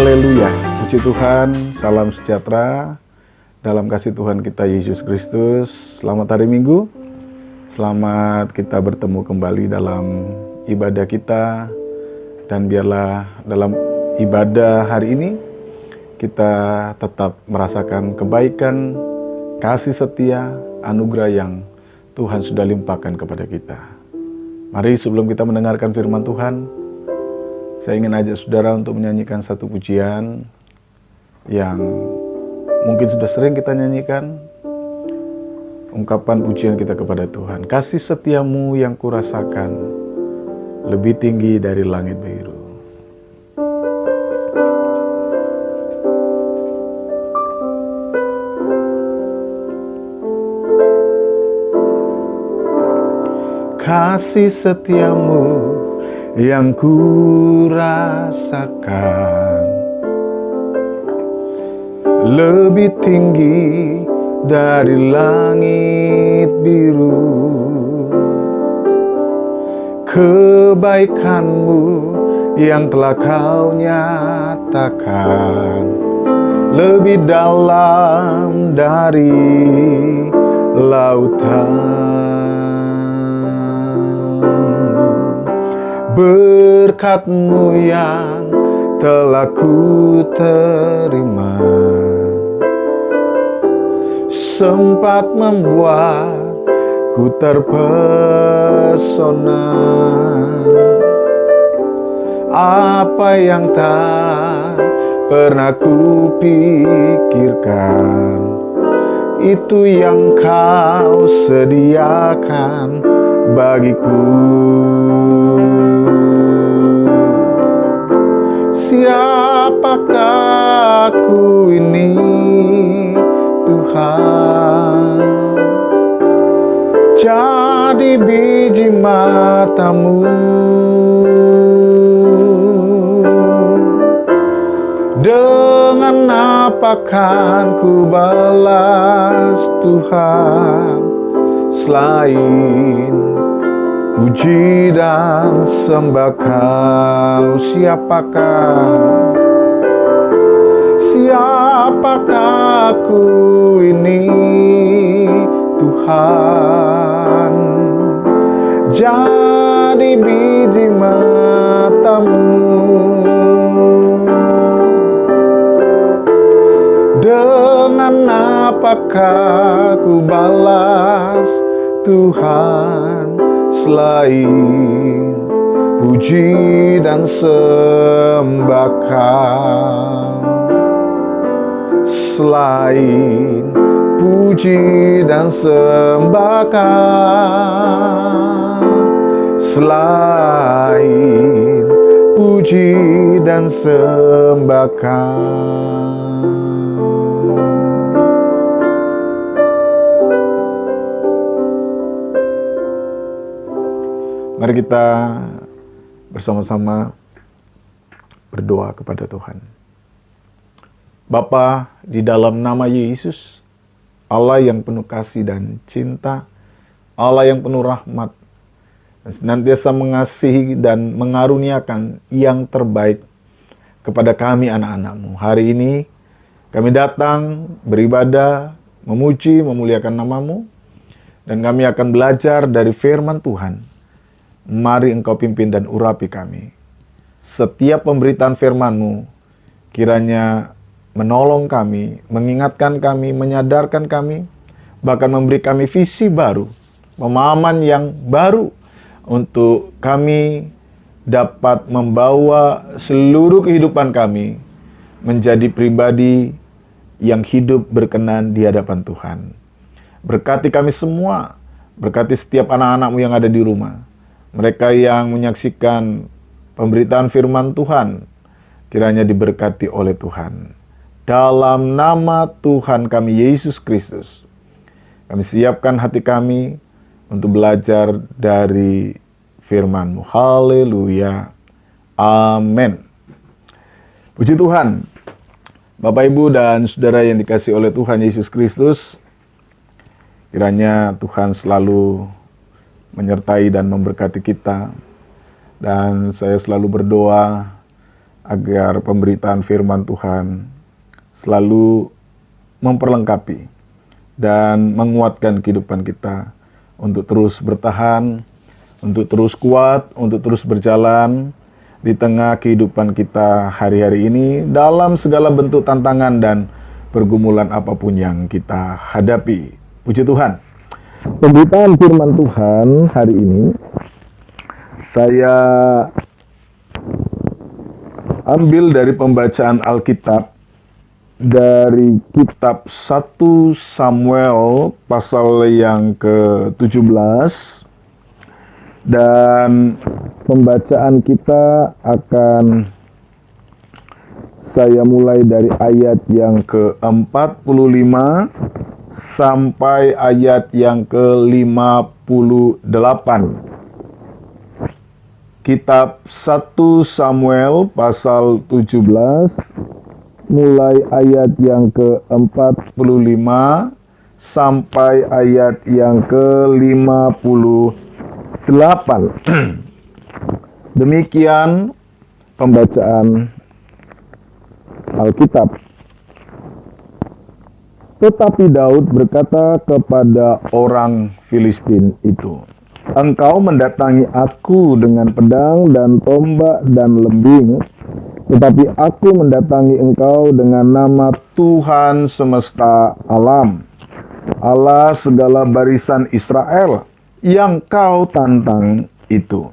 Haleluya, puji Tuhan, salam sejahtera dalam kasih Tuhan kita Yesus Kristus. Selamat hari Minggu, selamat kita bertemu kembali dalam ibadah kita. Dan biarlah dalam ibadah hari ini kita tetap merasakan kebaikan, kasih setia, anugerah yang Tuhan sudah limpahkan kepada kita. Mari sebelum kita mendengarkan firman Tuhan, saya ingin ajak saudara untuk menyanyikan satu pujian yang mungkin sudah sering kita nyanyikan. Ungkapan pujian kita kepada Tuhan. Kasih setiamu yang kurasakan lebih tinggi dari langit biru. Kasih setiamu yang kurasakan lebih tinggi dari langit biru. Kebaikanmu yang telah kau nyatakan lebih dalam dari lautan. Berkat-Mu yang telah ku terima sempat membuat ku terpesona. Apa yang tak pernah ku pikirkan, itu yang kau sediakan bagiku. Siapakah aku ini, Tuhan? Jadi biji mata-Mu. Dengan apa kan ku balas, Tuhan, selain puji dan sembah Kau? Siapakah aku ini, Tuhan? Jadi biji mata-Mu. Dengan apakah ku balas, Tuhan, selain puji dan sembah Kau? Selain puji dan sembah Kau, selain puji dan sembah Kau. Mari kita bersama-sama berdoa kepada Tuhan. Bapa, di dalam nama Yesus, Allah yang penuh kasih dan cinta, Allah yang penuh rahmat, dan senantiasa mengasihi dan mengaruniakan yang terbaik kepada kami anak-anak-Mu. Hari ini kami datang beribadah, memuji, memuliakan nama-Mu, dan kami akan belajar dari firman Tuhan. Mari Engkau pimpin dan urapi kami. Setiap pemberitaan firman-Mu kiranya menolong kami, mengingatkan kami, menyadarkan kami, bahkan memberi kami visi baru, pemahaman yang baru untuk kami dapat membawa seluruh kehidupan kami menjadi pribadi yang hidup berkenan di hadapan Tuhan. Berkati kami semua, berkati setiap anak-anak-Mu yang ada di rumah. Mereka yang menyaksikan pemberitaan firman Tuhan, kiranya diberkati oleh Tuhan. Dalam nama Tuhan kami Yesus Kristus, kami siapkan hati kami untuk belajar dari firman-Mu. Haleluya. Amin. Puji Tuhan. Bapak, Ibu, dan saudara yang dikasihi oleh Tuhan Yesus Kristus, kiranya Tuhan selalu menyertai dan memberkati kita. Dan saya selalu berdoa agar pemberitaan firman Tuhan selalu memperlengkapi dan menguatkan kehidupan kita untuk terus bertahan, untuk terus kuat, untuk terus berjalan di tengah kehidupan kita hari-hari ini dalam segala bentuk tantangan dan pergumulan apapun yang kita hadapi. Puji Tuhan. Pemberitaan firman Tuhan hari ini saya ambil dari pembacaan Alkitab dari kitab 1 Samuel pasal yang ke-17, dan pembacaan kita akan saya mulai dari ayat yang ke-45 sampai ayat yang ke-58. Kitab 1 Samuel pasal 17 mulai ayat yang ke-45 sampai ayat yang ke-58. Demikian pembacaan Alkitab. Tetapi Daud berkata kepada orang Filistin itu, "Engkau mendatangi aku dengan pedang dan tombak dan lembing, tetapi aku mendatangi engkau dengan nama Tuhan semesta alam, Allah segala barisan Israel, yang kau tantang itu.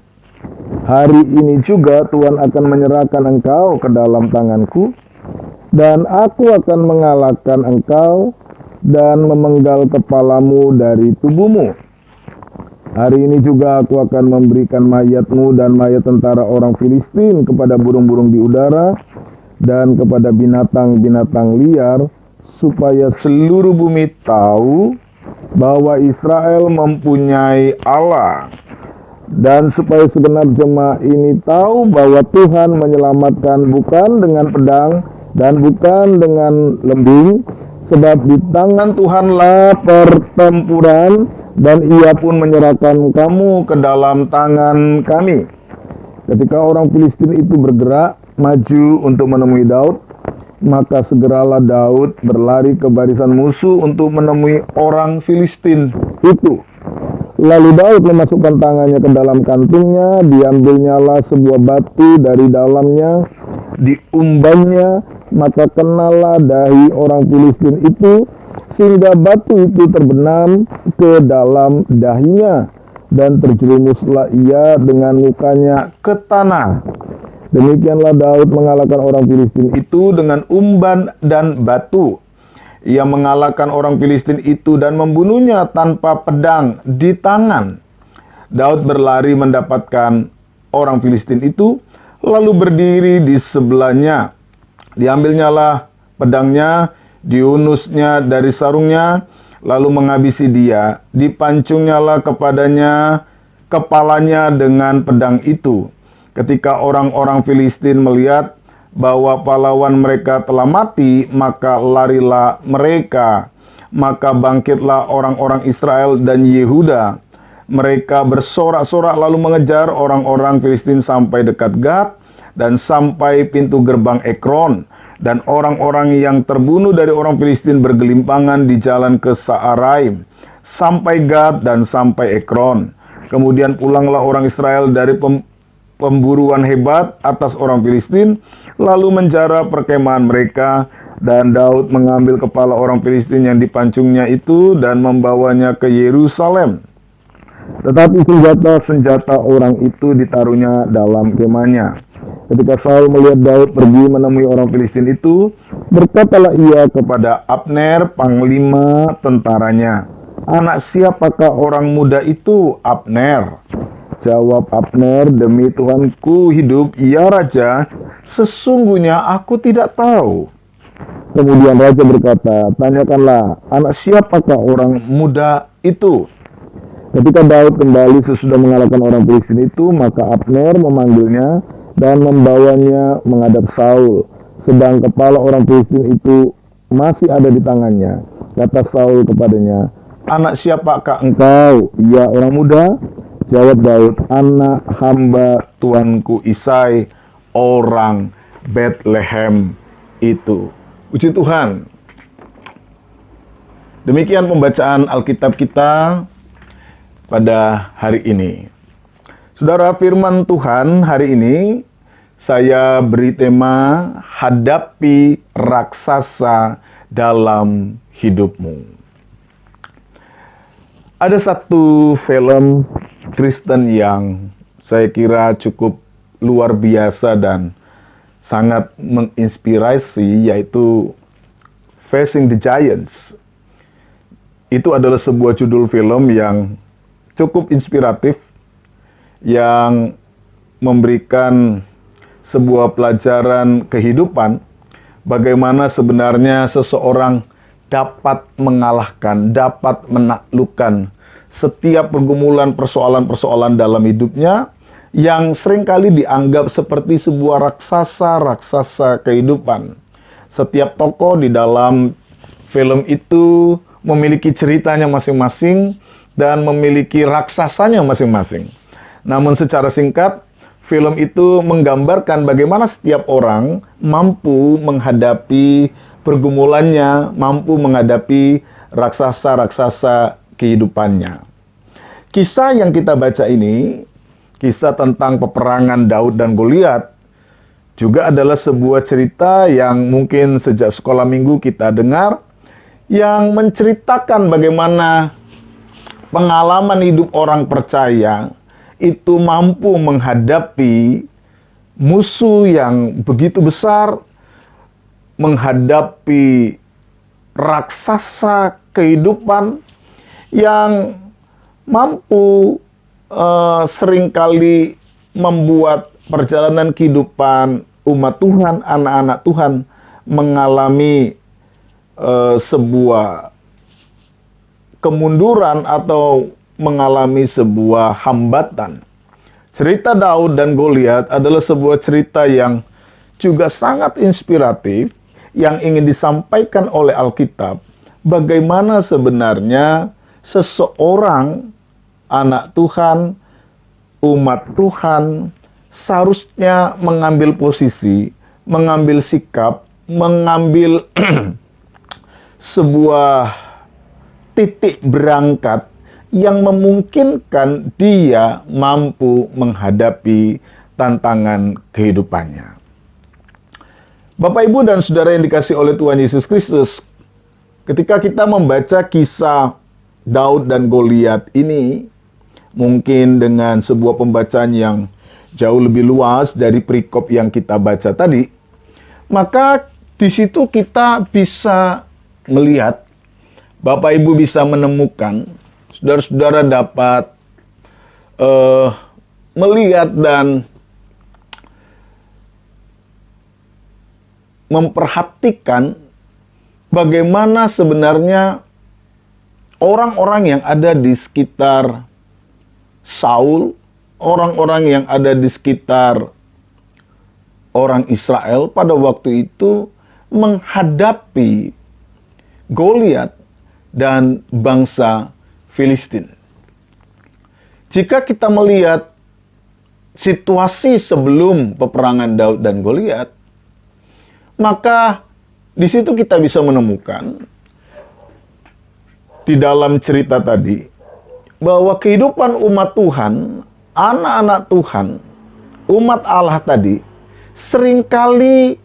Hari ini juga Tuhan akan menyerahkan engkau ke dalam tanganku, dan aku akan mengalahkan engkau dan memenggal kepalamu dari tubuhmu. Hari ini juga aku akan memberikan mayatmu dan mayat tentara orang Filistin kepada burung-burung di udara dan kepada binatang-binatang liar, supaya seluruh bumi tahu bahwa Israel mempunyai Allah, dan supaya segenap jemaah ini tahu bahwa Tuhan menyelamatkan bukan dengan pedang dan bukan dengan lembing, sebab di tangan Tuhanlah pertempuran, dan Ia pun menyerahkan kamu ke dalam tangan kami." Ketika orang Filistin itu bergerak maju untuk menemui Daud, maka segeralah Daud berlari ke barisan musuh untuk menemui orang Filistin itu. Lalu Daud memasukkan tangannya ke dalam kantingnya, diambilnyalah sebuah batu dari dalamnya, diumbannya, maka kenalah dahi orang Filistin itu, sehingga batu itu terbenam ke dalam dahinya, dan terjerumuslah ia dengan mukanya ke tanah. Demikianlah Daud mengalahkan orang Filistin itu dengan umban dan batu. Ia mengalahkan orang Filistin itu dan membunuhnya tanpa pedang di tangan. Daud berlari mendapatkan orang Filistin itu, lalu berdiri di sebelahnya. Diambilnyalah pedangnya, diunusnya dari sarungnya, lalu menghabisi dia. Dipancungnyalah kepadanya kepalanya dengan pedang itu. Ketika orang-orang Filistin melihat bahwa pahlawan mereka telah mati, maka larilah mereka. Maka bangkitlah orang-orang Israel dan Yehuda. Mereka bersorak-sorak lalu mengejar orang-orang Filistin sampai dekat Gat dan sampai pintu gerbang Ekron. Dan orang-orang yang terbunuh dari orang Filistin bergelimpangan di jalan ke Saaraim, sampai Gat dan sampai Ekron. Kemudian pulanglah orang Israel dari pemburuan hebat atas orang Filistin, lalu menjara perkemahan mereka, dan Daud mengambil kepala orang Filistin yang dipancungnya itu dan membawanya ke Yerusalem. Tetapi senjata-senjata orang itu ditaruhnya dalam kemahnya. Ketika Saul melihat Daud pergi menemui orang Filistin itu, berkatalah ia kepada Abner, panglima tentaranya, "Anak siapakah orang muda itu, Abner?" Jawab Abner, "Demi Tuhanku hidup, ya Raja, sesungguhnya aku tidak tahu." Kemudian Raja berkata, "Tanyakanlah, anak siapakah orang muda itu?" Ketika Daud kembali sesudah mengalahkan orang Filistin itu, maka Abner memanggilnya dan membawanya menghadap Saul, sedang kepala orang Filistin itu masih ada di tangannya. Kata Saul kepadanya, "Anak siapakah engkau, ya orang muda?" Jawab Daud, "Anak hamba tuanku Isai, orang Bethlehem itu. Puji Tuhan. Demikian pembacaan Alkitab kita pada hari ini. Saudara, firman Tuhan hari ini saya beri tema hadapi raksasa dalam hidupmu. Ada satu film Kristen yang saya kira cukup luar biasa dan sangat menginspirasi, yaitu Facing the Giants. Itu adalah sebuah judul film yang cukup inspiratif, yang memberikan sebuah pelajaran kehidupan, bagaimana sebenarnya seseorang dapat mengalahkan, dapat menaklukkan setiap pergumulan persoalan-persoalan dalam hidupnya yang seringkali dianggap seperti sebuah raksasa-raksasa kehidupan. Setiap tokoh di dalam film itu memiliki ceritanya masing-masing dan memiliki raksasanya masing-masing. Namun secara singkat, film itu menggambarkan bagaimana setiap orang mampu menghadapi pergumulannya, mampu menghadapi raksasa-raksasa kehidupannya. Kisah yang kita baca ini, kisah tentang peperangan Daud dan Goliat, juga adalah sebuah cerita yang mungkin sejak sekolah minggu kita dengar, yang menceritakan bagaimana pengalaman hidup orang percaya itu mampu menghadapi musuh yang begitu besar, menghadapi raksasa kehidupan yang mampu seringkali membuat perjalanan kehidupan umat Tuhan, anak-anak Tuhan mengalami sebuah kemunduran atau mengalami sebuah hambatan. Cerita Daud dan Goliat adalah sebuah cerita yang juga sangat inspiratif, yang ingin disampaikan oleh Alkitab, bagaimana sebenarnya seseorang anak Tuhan, umat Tuhan, seharusnya mengambil posisi, mengambil sikap, mengambil sebuah titik berangkat yang memungkinkan dia mampu menghadapi tantangan kehidupannya. Bapak, Ibu, dan Saudara yang dikasihi oleh Tuhan Yesus Kristus, ketika kita membaca kisah Daud dan Goliat ini, mungkin dengan sebuah pembacaan yang jauh lebih luas dari perikop yang kita baca tadi, maka di situ kita bisa melihat, Bapak Ibu bisa menemukan, saudara-saudara dapat melihat dan memperhatikan bagaimana sebenarnya orang-orang yang ada di sekitar Saul, orang-orang yang ada di sekitar orang Israel pada waktu itu menghadapi Goliat dan bangsa Filistin. Jika kita melihat situasi sebelum peperangan Daud dan Goliat, maka di situ kita bisa menemukan di dalam cerita tadi bahwa kehidupan umat Tuhan, anak-anak Tuhan, umat Allah tadi seringkali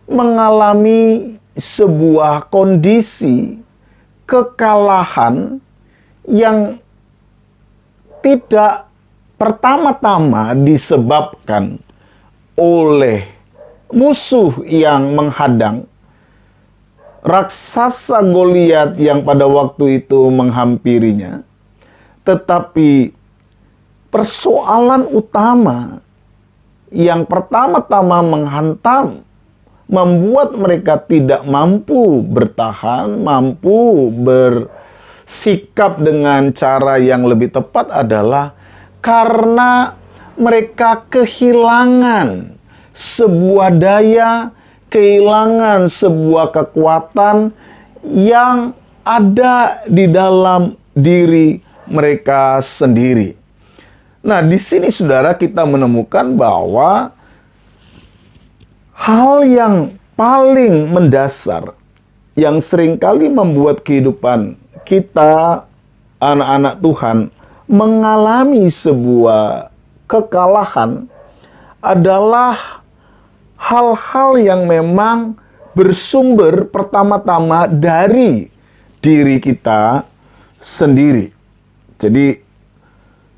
mengalami sebuah kondisi kekalahan yang tidak pertama-tama disebabkan oleh musuh yang menghadang, raksasa Goliat yang pada waktu itu menghampirinya, tetapi persoalan utama yang pertama-tama menghantam, membuat mereka tidak mampu bertahan, mampu bersikap dengan cara yang lebih tepat adalah karena mereka kehilangan sebuah daya, kehilangan sebuah kekuatan yang ada di dalam diri mereka sendiri. Nah, di sini saudara kita menemukan bahwa hal yang paling mendasar yang seringkali membuat kehidupan kita, anak-anak Tuhan, mengalami sebuah kekalahan adalah hal-hal yang memang bersumber pertama-tama dari diri kita sendiri. Jadi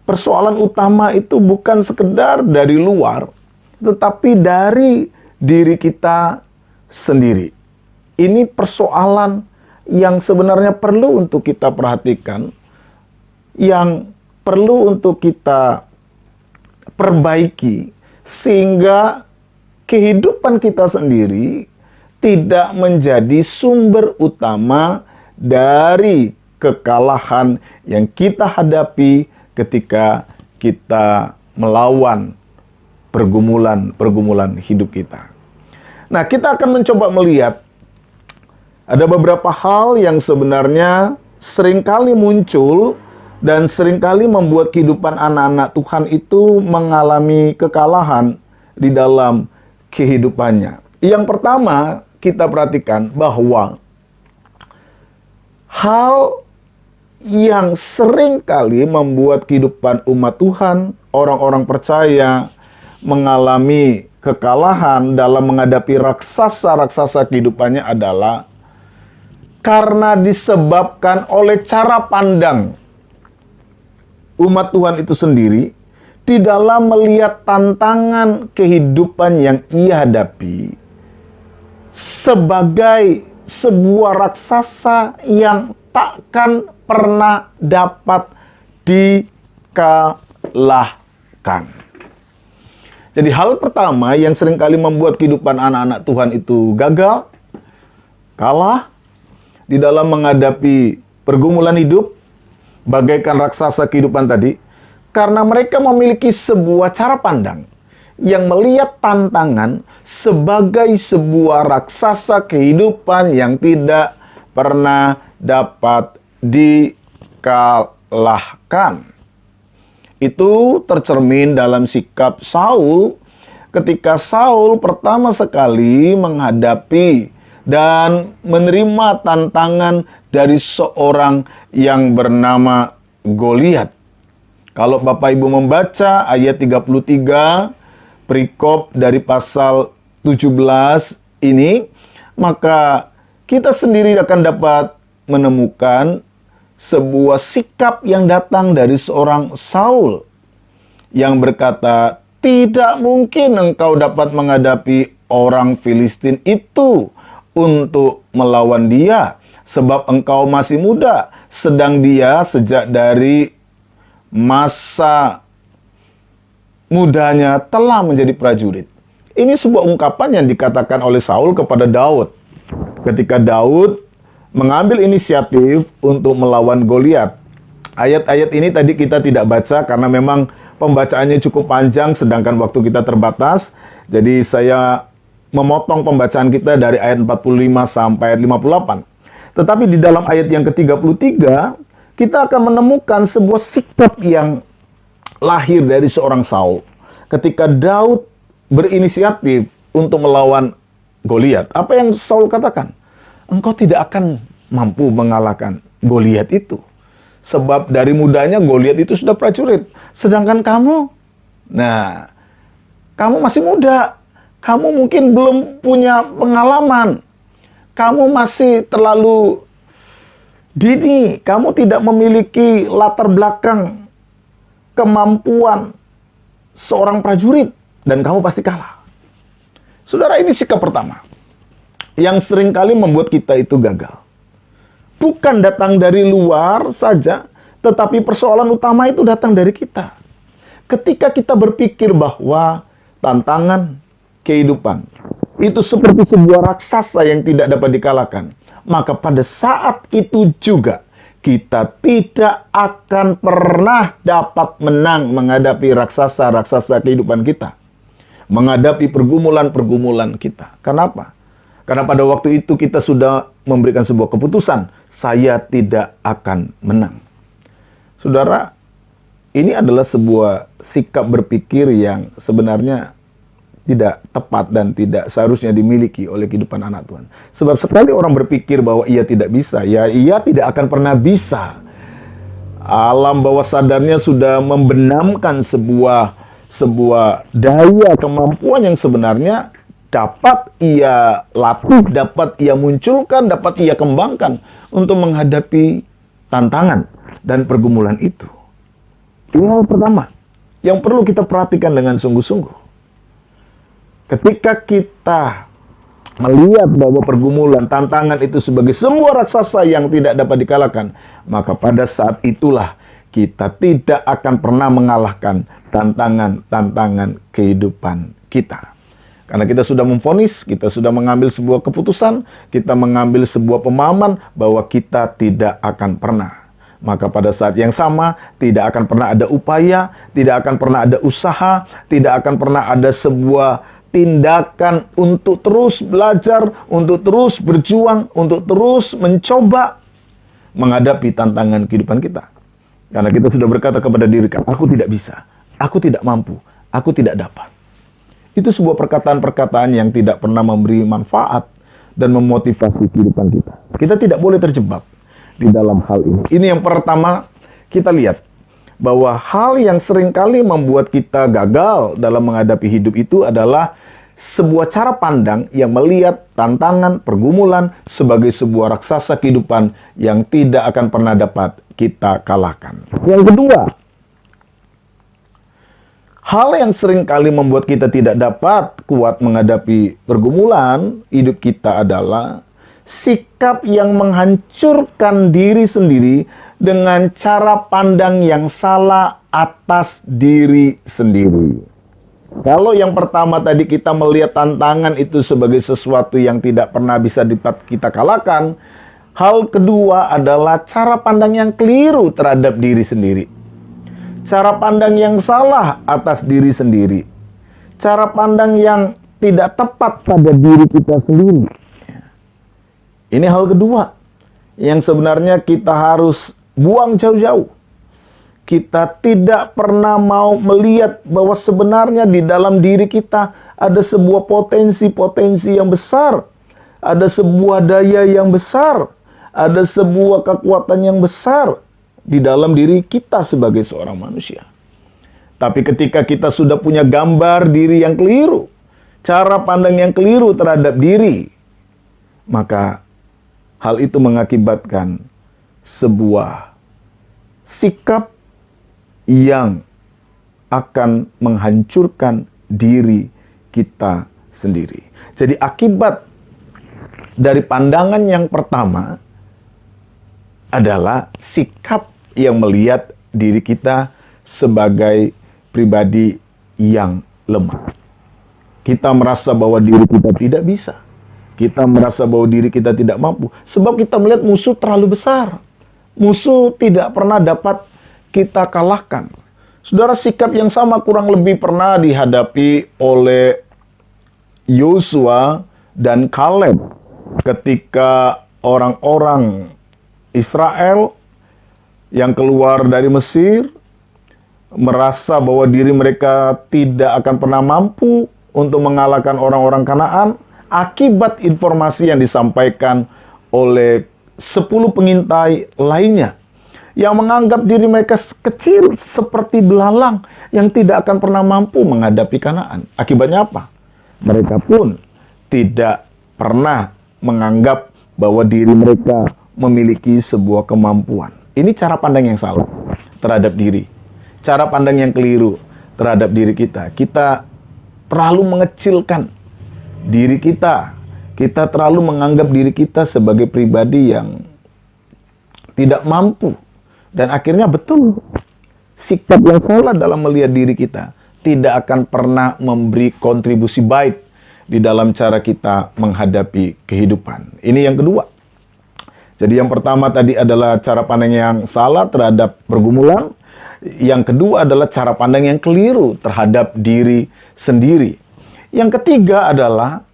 persoalan utama itu bukan sekedar dari luar, tetapi dari diri kita sendiri. Ini persoalan yang sebenarnya perlu untuk kita perhatikan, yang perlu untuk kita perbaiki, sehingga kehidupan kita sendiri tidak menjadi sumber utama dari kekalahan yang kita hadapi ketika kita melawan pergumulan hidup kita. Nah, kita akan mencoba melihat ada beberapa hal yang sebenarnya seringkali muncul dan seringkali membuat kehidupan anak-anak Tuhan itu mengalami kekalahan di dalam kehidupannya. Yang pertama, kita perhatikan bahwa hal yang seringkali membuat kehidupan umat Tuhan, orang-orang percaya, mengalami kekalahan dalam menghadapi raksasa-raksasa kehidupannya adalah karena disebabkan oleh cara pandang umat Tuhan itu sendiri di dalam melihat tantangan kehidupan yang ia hadapi sebagai sebuah raksasa yang takkan pernah dapat dikalahkan. Jadi hal pertama yang seringkali membuat kehidupan anak-anak Tuhan itu gagal, kalah, di dalam menghadapi pergumulan hidup, bagaikan raksasa kehidupan tadi, karena mereka memiliki sebuah cara pandang yang melihat tantangan sebagai sebuah raksasa kehidupan yang tidak pernah dapat dikalahkan. Itu tercermin dalam sikap Saul ketika Saul pertama sekali menghadapi dan menerima tantangan dari seorang yang bernama Goliat. Kalau Bapak Ibu membaca ayat 33, perikop dari pasal 17 ini, maka kita sendiri akan dapat menemukan sebuah sikap yang datang dari seorang Saul yang berkata, "Tidak mungkin engkau dapat menghadapi orang Filistin itu untuk melawan dia, sebab engkau masih muda, sedang dia sejak dari masa mudanya telah menjadi prajurit." Ini sebuah ungkapan yang dikatakan oleh Saul kepada Daud. Ketika Daud mengambil inisiatif untuk melawan Goliat. Ayat-ayat ini tadi kita tidak baca karena memang pembacaannya cukup panjang sedangkan waktu kita terbatas. Jadi saya memotong pembacaan kita dari ayat 45 sampai ayat 58. Tetapi di dalam ayat yang ke-33, kita akan menemukan sebuah sikap yang lahir dari seorang Saul. Ketika Daud berinisiatif untuk melawan Goliat, apa yang Saul katakan? Engkau tidak akan mampu mengalahkan Goliat itu. Sebab dari mudanya Goliat itu sudah prajurit. Sedangkan kamu, kamu masih muda. Kamu mungkin belum punya pengalaman. Kamu masih terlalu dini. Kamu tidak memiliki latar belakang kemampuan seorang prajurit. Dan kamu pasti kalah. Saudara, ini sikap pertama yang seringkali membuat kita itu gagal. Bukan datang dari luar saja, tetapi persoalan utama itu datang dari kita. Ketika kita berpikir bahwa tantangan kehidupan itu seperti sebuah raksasa yang tidak dapat dikalahkan, maka pada saat itu juga kita tidak akan pernah dapat menang menghadapi raksasa-raksasa kehidupan kita, menghadapi pergumulan-pergumulan kita. Kenapa? Karena pada waktu itu kita sudah memberikan sebuah keputusan, saya tidak akan menang. Saudara, ini adalah sebuah sikap berpikir yang sebenarnya tidak tepat dan tidak seharusnya dimiliki oleh kehidupan anak Tuhan. Sebab sekali orang berpikir bahwa ia tidak bisa, ya ia tidak akan pernah bisa. Alam bawah sadarnya sudah membenamkan sebuah daya kemampuan yang sebenarnya dapat ia latih, dapat ia munculkan, dapat ia kembangkan untuk menghadapi tantangan dan pergumulan itu. Ini hal pertama yang perlu kita perhatikan dengan sungguh-sungguh. Ketika kita melihat bahwa pergumulan, tantangan itu sebagai sebuah raksasa yang tidak dapat dikalahkan, maka pada saat itulah kita tidak akan pernah mengalahkan tantangan-tantangan kehidupan kita. Karena kita sudah memvonis, kita sudah mengambil sebuah keputusan, kita mengambil sebuah pemahaman bahwa kita tidak akan pernah. Maka pada saat yang sama, tidak akan pernah ada upaya, tidak akan pernah ada usaha, tidak akan pernah ada sebuah tindakan untuk terus belajar, untuk terus berjuang, untuk terus mencoba menghadapi tantangan kehidupan kita. Karena kita sudah berkata kepada diri kita, aku tidak bisa, aku tidak mampu, aku tidak dapat. Itu sebuah perkataan-perkataan yang tidak pernah memberi manfaat dan memotivasi kehidupan kita. Kita tidak boleh terjebak di dalam hal ini. Ini yang pertama kita lihat, bahwa hal yang seringkali membuat kita gagal dalam menghadapi hidup itu adalah sebuah cara pandang yang melihat tantangan, pergumulan sebagai sebuah raksasa kehidupan yang tidak akan pernah dapat kita kalahkan. Yang kedua, hal yang seringkali membuat kita tidak dapat kuat menghadapi pergumulan hidup kita adalah sikap yang menghancurkan diri sendiri dengan cara pandang yang salah atas diri sendiri. Kalau yang pertama tadi kita melihat tantangan itu sebagai sesuatu yang tidak pernah bisa kita kalahkan, hal kedua adalah cara pandang yang keliru terhadap diri sendiri. Cara pandang yang salah atas diri sendiri. Cara pandang yang tidak tepat pada diri kita sendiri. Ini hal kedua yang sebenarnya kita harus buang jauh-jauh. Kita tidak pernah mau melihat bahwa sebenarnya di dalam diri kita ada sebuah potensi-potensi yang besar. Ada sebuah daya yang besar. Ada sebuah kekuatan yang besar di dalam diri kita sebagai seorang manusia. Tapi ketika kita sudah punya gambar diri yang keliru, cara pandang yang keliru terhadap diri, maka hal itu mengakibatkan sebuah sikap yang akan menghancurkan diri kita sendiri. Jadi akibat dari pandangan yang pertama adalah sikap yang melihat diri kita sebagai pribadi yang lemah. Kita merasa bahwa diri kita tidak bisa. Kita merasa bahwa diri kita tidak mampu. Sebab kita melihat musuh terlalu besar. Musuh tidak pernah dapat kita kalahkan. Saudara, sikap yang sama kurang lebih pernah dihadapi oleh Yosua dan Kaleb ketika orang-orang Israel yang keluar dari Mesir merasa bahwa diri mereka tidak akan pernah mampu untuk mengalahkan orang-orang Kanaan akibat informasi yang disampaikan oleh 10 pengintai lainnya yang menganggap diri mereka kecil seperti belalang yang tidak akan pernah mampu menghadapi Kanaan. Akibatnya apa? Mereka pun tidak pernah menganggap bahwa diri mereka memiliki sebuah kemampuan. Ini cara pandang yang salah terhadap diri. Cara pandang yang keliru terhadap diri kita. Kita terlalu mengecilkan diri kita. Kita terlalu menganggap diri kita sebagai pribadi yang tidak mampu. Dan akhirnya betul, sikap yang salah dalam melihat diri kita tidak akan pernah memberi kontribusi baik di dalam cara kita menghadapi kehidupan. Ini yang kedua. Jadi yang pertama tadi adalah cara pandang yang salah terhadap pergumulan. Yang kedua adalah cara pandang yang keliru terhadap diri sendiri. Yang ketiga adalah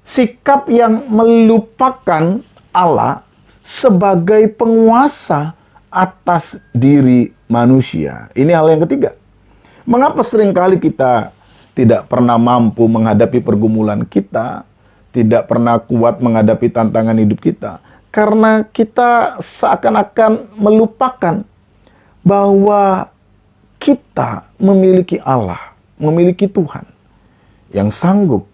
sikap yang melupakan Allah sebagai penguasa atas diri manusia. Ini hal yang ketiga. Mengapa seringkali kita tidak pernah mampu menghadapi pergumulan kita, tidak pernah kuat menghadapi tantangan hidup kita, karena kita seakan-akan melupakan bahwa kita memiliki Allah, memiliki Tuhan yang sanggup,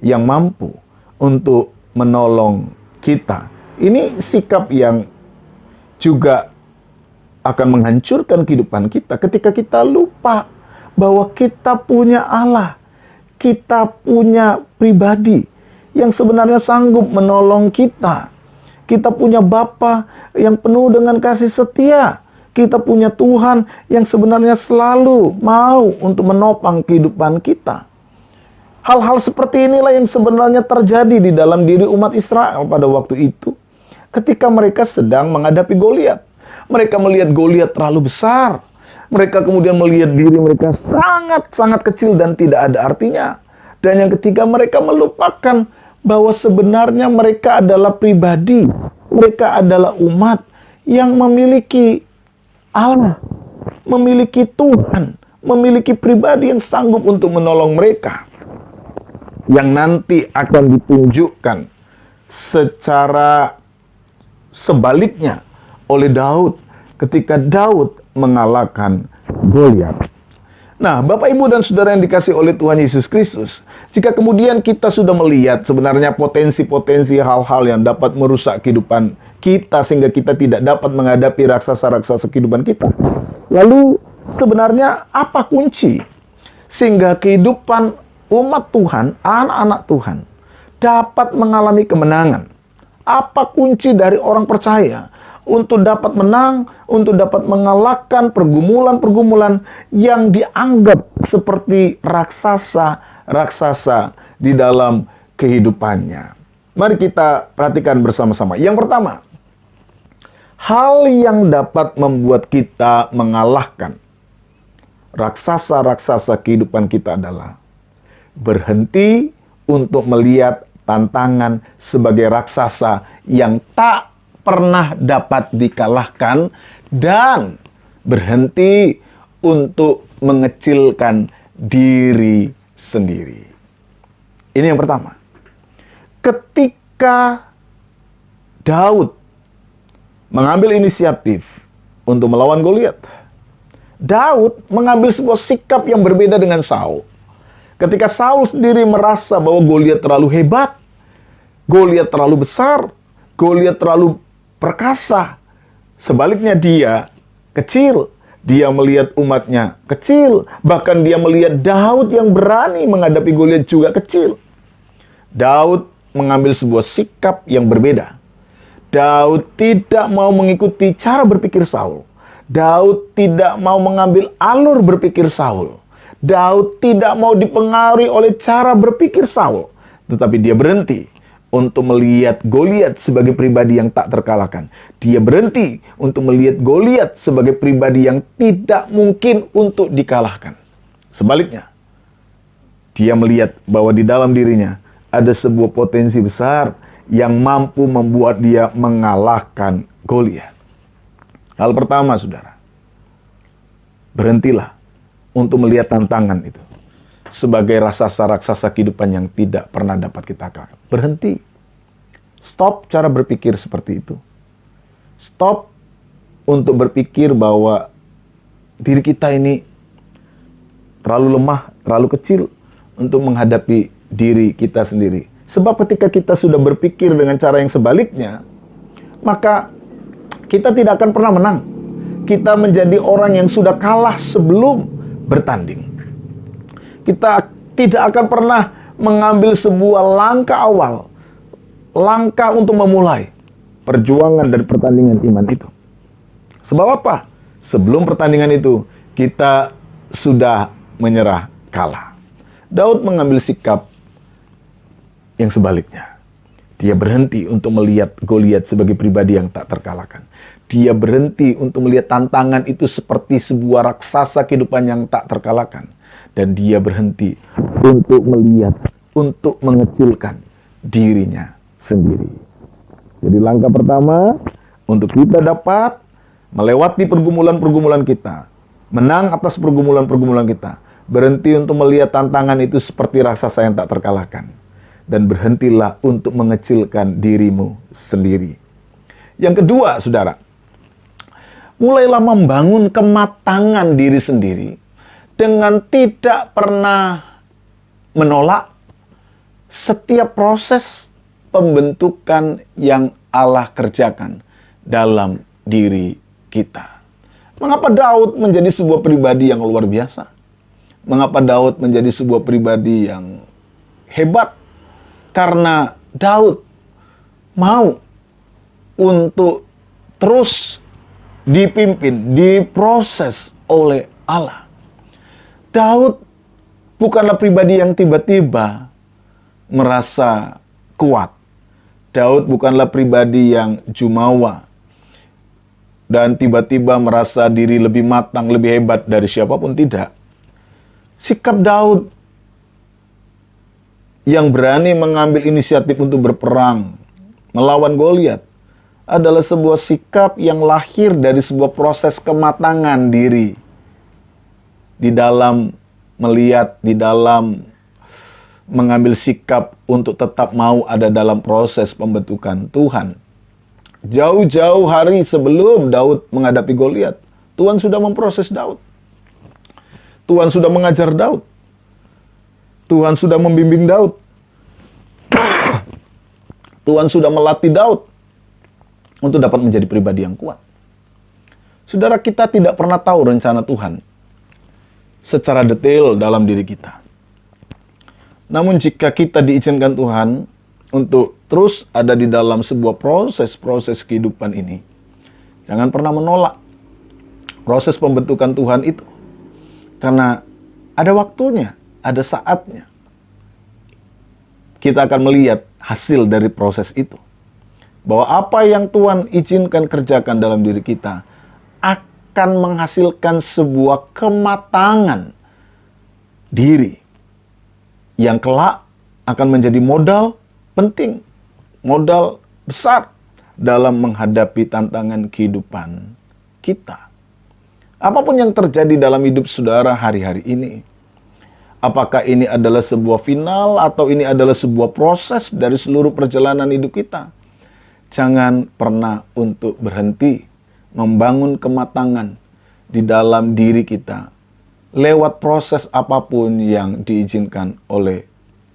yang mampu untuk menolong kita. Ini sikap yang juga akan menghancurkan kehidupan kita ketika kita lupa bahwa kita punya Allah, kita punya pribadi yang sebenarnya sanggup menolong kita. Kita punya Bapa yang penuh dengan kasih setia. Kita punya Tuhan yang sebenarnya selalu mau untuk menopang kehidupan kita. Hal-hal seperti inilah yang sebenarnya terjadi di dalam diri umat Israel pada waktu itu. Ketika mereka sedang menghadapi Goliat. Mereka melihat Goliat terlalu besar. Mereka kemudian melihat diri mereka sangat-sangat kecil dan tidak ada artinya. Dan yang ketiga, mereka melupakan bahwa sebenarnya mereka adalah pribadi. Mereka adalah umat yang memiliki Allah, memiliki Tuhan, memiliki pribadi yang sanggup untuk menolong mereka. Yang nanti akan ditunjukkan secara sebaliknya oleh Daud ketika Daud mengalahkan Goliat. Nah, Bapak, Ibu, dan Saudara yang dikasihi oleh Tuhan Yesus Kristus, jika kemudian kita sudah melihat sebenarnya potensi-potensi hal-hal yang dapat merusak kehidupan kita sehingga kita tidak dapat menghadapi raksasa-raksasa kehidupan kita, lalu sebenarnya apa kunci sehingga kehidupan umat Tuhan, anak-anak Tuhan, dapat mengalami kemenangan? Apa kunci dari orang percaya untuk dapat menang, untuk dapat mengalahkan pergumulan-pergumulan yang dianggap seperti raksasa-raksasa di dalam kehidupannya? Mari kita perhatikan bersama-sama. Yang pertama, hal yang dapat membuat kita mengalahkan raksasa-raksasa kehidupan kita adalah berhenti untuk melihat tantangan sebagai raksasa yang tak pernah dapat dikalahkan dan berhenti untuk mengecilkan diri sendiri. Ini yang pertama. Ketika Daud mengambil inisiatif untuk melawan Goliat, Daud mengambil sebuah sikap yang berbeda dengan Saul. Ketika Saul sendiri merasa bahwa Goliat terlalu hebat, Goliat terlalu besar, Goliat terlalu perkasa. Sebaliknya dia kecil. Dia melihat umatnya kecil. Bahkan dia melihat Daud yang berani menghadapi Goliat juga kecil. Daud mengambil sebuah sikap yang berbeda. Daud tidak mau mengikuti cara berpikir Saul. Daud tidak mau mengambil alur berpikir Saul. Daud tidak mau dipengaruhi oleh cara berpikir Saul. Tetapi dia berhenti untuk melihat Goliat sebagai pribadi yang tak terkalahkan. Dia berhenti untuk melihat Goliat sebagai pribadi yang tidak mungkin untuk dikalahkan. Sebaliknya, dia melihat bahwa di dalam dirinya ada sebuah potensi besar yang mampu membuat dia mengalahkan Goliat. Hal pertama, saudara, berhentilah untuk melihat tantangan itu sebagai raksasa-raksasa kehidupan yang tidak pernah dapat kita kalahkan. Berhenti. Stop cara berpikir seperti itu. Stop untuk berpikir bahwa diri kita ini terlalu lemah, terlalu kecil untuk menghadapi diri kita sendiri. Sebab ketika kita sudah berpikir dengan cara yang sebaliknya, maka kita tidak akan pernah menang. Kita menjadi orang yang sudah kalah sebelum bertanding. Kita tidak akan pernah mengambil sebuah langkah awal, langkah untuk memulai perjuangan dan pertandingan iman itu. Sebab apa? Sebelum pertandingan itu, kita sudah menyerah kalah. Daud mengambil sikap yang sebaliknya. Dia berhenti untuk melihat Goliat sebagai pribadi yang tak terkalahkan. Dia berhenti untuk melihat tantangan itu seperti sebuah raksasa kehidupan yang tak terkalahkan. Dan dia berhenti untuk melihat, untuk mengecilkan dirinya sendiri. Jadi langkah pertama, untuk kita dapat melewati pergumulan-pergumulan kita, menang atas pergumulan-pergumulan kita, Berhenti untuk melihat tantangan itu seperti raksasa yang tak terkalahkan. Dan berhentilah untuk mengecilkan dirimu sendiri. Yang kedua, saudara, mulailah membangun kematangan diri sendiri dengan tidak pernah menolak setiap proses pembentukan yang Allah kerjakan dalam diri kita. Mengapa Daud menjadi sebuah pribadi yang luar biasa? Mengapa Daud menjadi sebuah pribadi yang hebat? Karena Daud mau untuk terus dipimpin, diproses oleh Allah. Daud bukanlah pribadi yang tiba-tiba merasa kuat. Daud bukanlah pribadi yang jumawa dan tiba-tiba merasa diri lebih matang, lebih hebat dari siapapun, tidak. Sikap Daud yang berani mengambil inisiatif untuk berperang melawan Goliat adalah sebuah sikap yang lahir dari sebuah proses kematangan diri di dalam melihat, di dalam mengambil sikap untuk tetap mau ada dalam proses pembentukan Tuhan. Jauh-jauh hari sebelum Daud menghadapi Goliat, Tuhan sudah memproses Daud. Tuhan sudah mengajar Daud. Tuhan sudah membimbing Daud. Tuhan sudah melatih Daud untuk dapat menjadi pribadi yang kuat. Saudara, kita tidak pernah tahu rencana Tuhan secara detail dalam diri kita. Namun jika kita diizinkan Tuhan untuk terus ada di dalam sebuah proses-proses kehidupan ini, jangan pernah menolak proses pembentukan Tuhan itu. Karena ada waktunya, ada saatnya. Kita akan melihat hasil dari proses itu. Bahwa apa yang Tuhan izinkan kerjakan dalam diri kita akan menghasilkan sebuah kematangan diri yang kelak akan menjadi modal penting, modal besar dalam menghadapi tantangan kehidupan kita. Apapun yang terjadi dalam hidup saudara hari-hari ini, apakah ini adalah sebuah final atau ini adalah sebuah proses dari seluruh perjalanan hidup kita, jangan pernah untuk berhenti membangun kematangan di dalam diri kita lewat proses apapun yang diizinkan oleh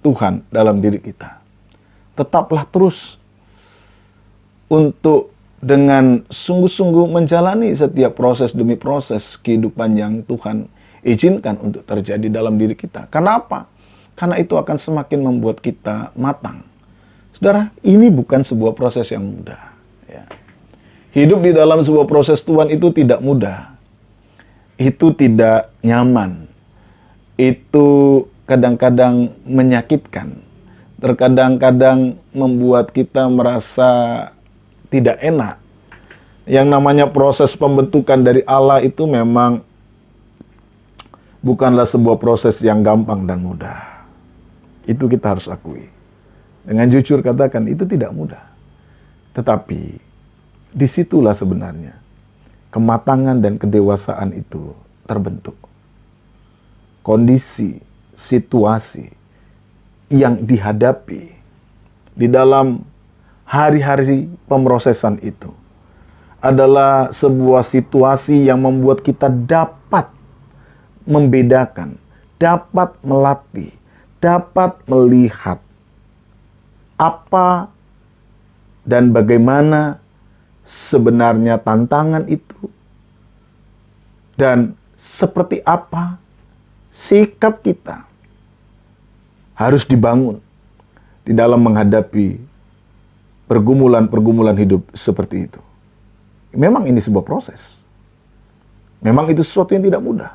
Tuhan dalam diri kita. Tetaplah terus untuk dengan sungguh-sungguh menjalani setiap proses demi proses kehidupan yang Tuhan izinkan untuk terjadi dalam diri kita. Karena apa? Karena itu akan semakin membuat kita matang. Saudara, ini bukan sebuah proses yang mudah. Ya. Hidup di dalam sebuah proses Tuhan itu tidak mudah. Itu tidak nyaman. Itu kadang-kadang menyakitkan. Terkadang-kadang membuat kita merasa tidak enak. Yang namanya proses pembentukan dari Allah itu memang bukanlah sebuah proses yang gampang dan mudah. Itu kita harus akui. Dengan jujur katakan, itu tidak mudah. Tetapi disitulah sebenarnya kematangan dan kedewasaan itu terbentuk. Kondisi, situasi yang dihadapi di dalam hari-hari pemrosesan itu adalah sebuah situasi yang membuat kita dapat membedakan, dapat melatih, dapat melihat apa dan bagaimana sebenarnya tantangan itu, dan seperti apa sikap kita harus dibangun di dalam menghadapi pergumulan-pergumulan hidup seperti itu. Memang ini sebuah proses. Memang itu sesuatu yang tidak mudah.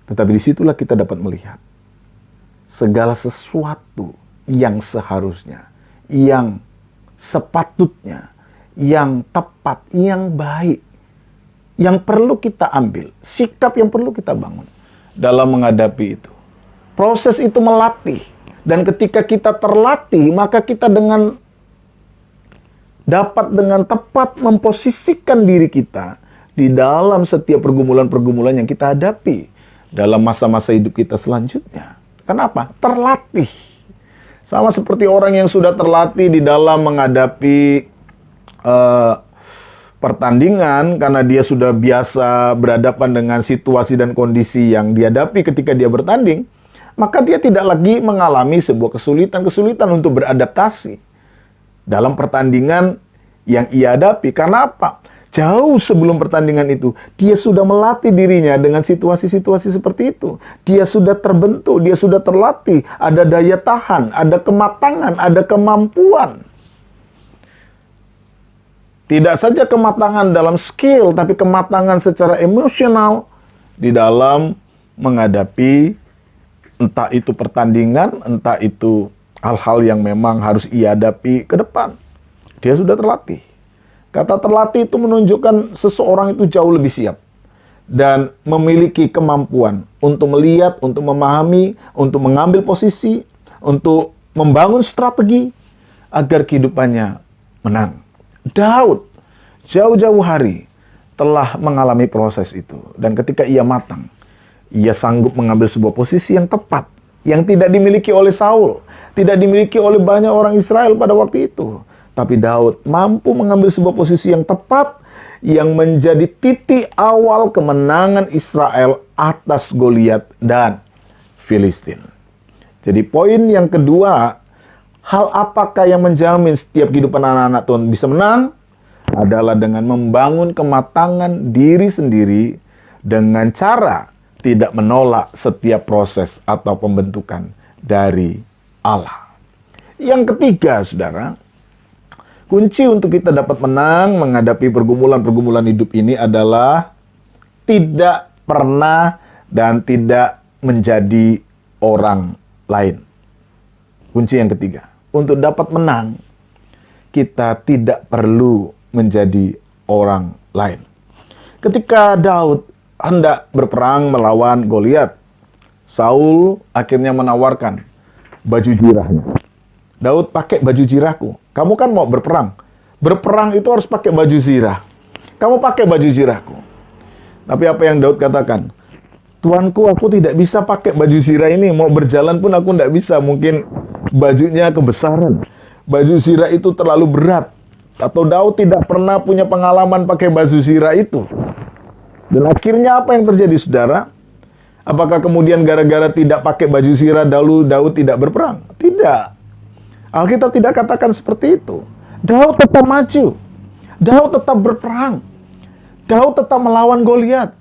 Tetapi disitulah kita dapat melihat segala sesuatu yang seharusnya, yang sepatutnya, yang tepat, yang baik, yang perlu kita ambil, sikap yang perlu kita bangun dalam menghadapi itu. Proses itu melatih, dan ketika kita terlatih, maka kita dapat dengan tepat memposisikan diri kita di dalam setiap pergumulan-pergumulan yang kita hadapi dalam masa-masa hidup kita selanjutnya. Kenapa? Terlatih. Sama seperti orang yang sudah terlatih di dalam menghadapi pertandingan, karena dia sudah biasa berhadapan dengan situasi dan kondisi yang dihadapi ketika dia bertanding, maka dia tidak lagi mengalami sebuah kesulitan-kesulitan untuk beradaptasi dalam pertandingan yang ia hadapi. Karena apa? Jauh sebelum pertandingan itu, dia sudah melatih dirinya dengan situasi-situasi seperti itu. Dia sudah terbentuk, dia sudah terlatih, ada daya tahan, ada kematangan, ada kemampuan. Tidak saja kematangan dalam skill, tapi kematangan secara emosional di dalam menghadapi entah itu pertandingan, entah itu hal-hal yang memang harus ia hadapi ke depan. Dia sudah terlatih. Kata terlatih itu menunjukkan seseorang itu jauh lebih siap dan memiliki kemampuan untuk melihat, untuk memahami, untuk mengambil posisi, untuk membangun strategi agar kehidupannya menang. Daud jauh-jauh hari telah mengalami proses itu. Dan ketika ia matang, ia sanggup mengambil sebuah posisi yang tepat, yang tidak dimiliki oleh Saul, tidak dimiliki oleh banyak orang Israel pada waktu itu. Tapi Daud mampu mengambil sebuah posisi yang tepat, yang menjadi titik awal kemenangan Israel atas Goliat dan Filistin. Jadi poin yang kedua, hal apakah yang menjamin setiap kehidupan anak-anak Tuhan bisa menang? Adalah dengan membangun kematangan diri sendiri dengan cara tidak menolak setiap proses atau pembentukan dari Allah. Yang ketiga, saudara, kunci untuk kita dapat menang menghadapi pergumulan-pergumulan hidup ini adalah tidak pernah dan tidak menjadi orang lain. Kunci yang ketiga. Untuk dapat menang, kita tidak perlu menjadi orang lain. Ketika Daud hendak berperang melawan Goliat, Saul akhirnya menawarkan baju jirahnya. Daud, pakai baju jirahku. Kamu kan mau berperang. Berperang itu harus pakai baju zirah. Kamu pakai baju zirahku. Tapi apa yang Daud katakan? Tuanku, aku tidak bisa pakai baju zirah ini. Mau berjalan pun aku tidak bisa. Mungkin bajunya kebesaran. Baju zirah itu terlalu berat. Atau Daud tidak pernah punya pengalaman pakai baju zirah itu. Dan akhirnya apa yang terjadi, saudara? Apakah kemudian gara-gara tidak pakai baju zirah Daud tidak berperang? Tidak. Alkitab tidak katakan seperti itu. Daud tetap maju. Daud tetap berperang. Daud tetap melawan Goliat.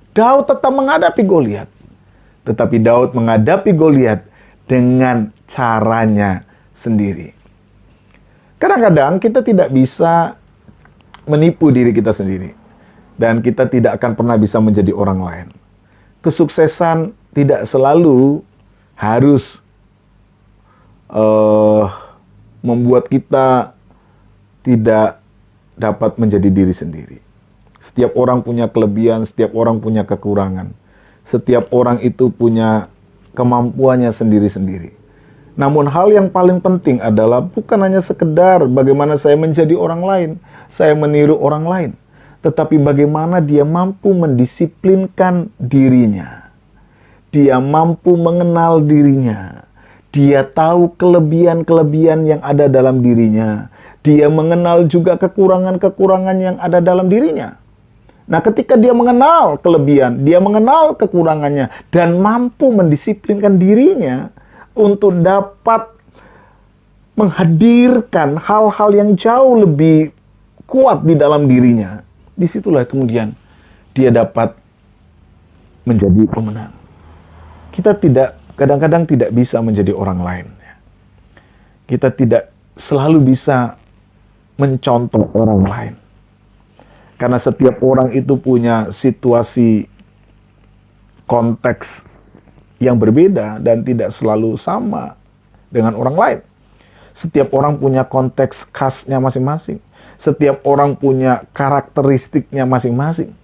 Daud tetap menghadapi Goliat. Tetapi Daud menghadapi Goliat dengan caranya sendiri. Kadang-kadang kita tidak bisa menipu diri kita sendiri. Dan kita tidak akan pernah bisa menjadi orang lain. Kesuksesan tidak selalu harus membuat kita tidak dapat menjadi diri sendiri. Setiap orang punya kelebihan, setiap orang punya kekurangan. Setiap orang itu punya kemampuannya sendiri-sendiri. Namun hal yang paling penting adalah bukan hanya sekedar bagaimana saya menjadi orang lain, saya meniru orang lain, tetapi bagaimana dia mampu mendisiplinkan dirinya. Dia mampu mengenal dirinya. Dia tahu kelebihan-kelebihan yang ada dalam dirinya. Dia mengenal juga kekurangan-kekurangan yang ada dalam dirinya. Nah, ketika dia mengenal kelebihan, dia mengenal kekurangannya, dan mampu mendisiplinkan dirinya untuk dapat menghadirkan hal-hal yang jauh lebih kuat di dalam dirinya, disitulah kemudian dia dapat menjadi pemenang. Kita kadang-kadang tidak bisa menjadi orang lain. Kita tidak selalu bisa mencontoh orang lain. Karena setiap orang itu punya situasi konteks yang berbeda dan tidak selalu sama dengan orang lain. Setiap orang punya konteks khasnya masing-masing. Setiap orang punya karakteristiknya masing-masing.